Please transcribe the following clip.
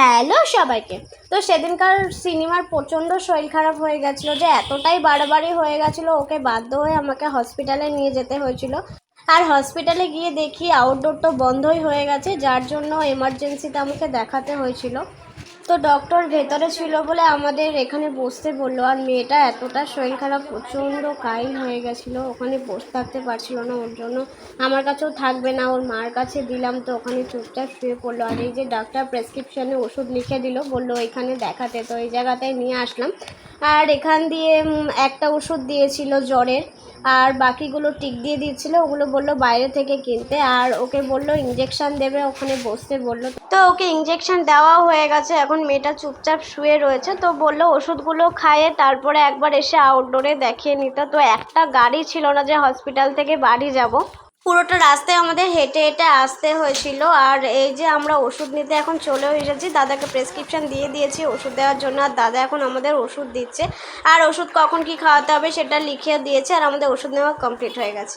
Hello সবাইকে। তো সেদিনকার সিনেমার প্রচণ্ড শরীর খারাপ হয়ে গেছিলো, যে এতটাই বাড়াবাড়ি হয়ে গেছিলো ওকে বাধ্য হয়ে আমাকে হসপিটালে নিয়ে যেতে হয়েছিল। আর হসপিটালে গিয়ে দেখি আউটডোর তো বন্ধই হয়ে গেছে, যার জন্য এমার্জেন্সিতে আমাকে দেখাতে হয়েছিল। তো ডক্টর ভেতরে ছিল বলে আমাদের এখানে বসতে বললো। আর মেয়েটা এতটা শরীর খারাপ, প্রচণ্ড কাইল হয়ে গেছিলো, ওখানে বসে থাকতে পারছিল না। ওর জন্য আমার কাছেও থাকবে না, ওর মার কাছে দিলাম, তো ওখানে চুপচাপ শুয়ে পড়লো। আর এই যে ডাক্তার প্রেসক্রিপশানে ওষুধ লিখে দিল, বললো এখানে দেখাতে, তো এই জায়গাটায় নিয়ে আসলাম। আর এখান দিয়ে একটা ওষুধ দিয়েছিল জ্বরের, আর বাকিগুলো টিক দিয়ে দিচ্ছিলো, ওগুলো বললো বাইরে থেকে কিনতে। আর ওকে বললো ইঞ্জেকশান দেবে, ওখানে বসতে বললো। তো ওকে ইঞ্জেকশান দেওয়াও হয়ে গেছে, এখন মেয়েটা চুপচাপ শুয়ে রয়েছে। তো বললো ওষুধগুলো খাইয়ে তারপরে একবার এসে আউটডোরে দেখিয়ে নিতে। তো একটা গাড়ি ছিল না যে হসপিটাল থেকে বাড়ি যাব, পুরোটা রাস্তায় আমাদের হেঁটে হেঁটে আসতে হয়েছিল। আর এই যে আমরা ওষুধ নিতে এখন চলেও এসেছি, দাদাকে প্রেসক্রিপশান দিয়ে দিয়েছি ওষুধ দেওয়ার জন্য। আর দাদা এখন আমাদের ওষুধ দিচ্ছে, আর ওষুধ কখন কি খাওয়াতে হবে সেটা লিখে দিয়েছে। আর আমাদের ওষুধ নেওয়া কমপ্লিট হয়ে গেছে।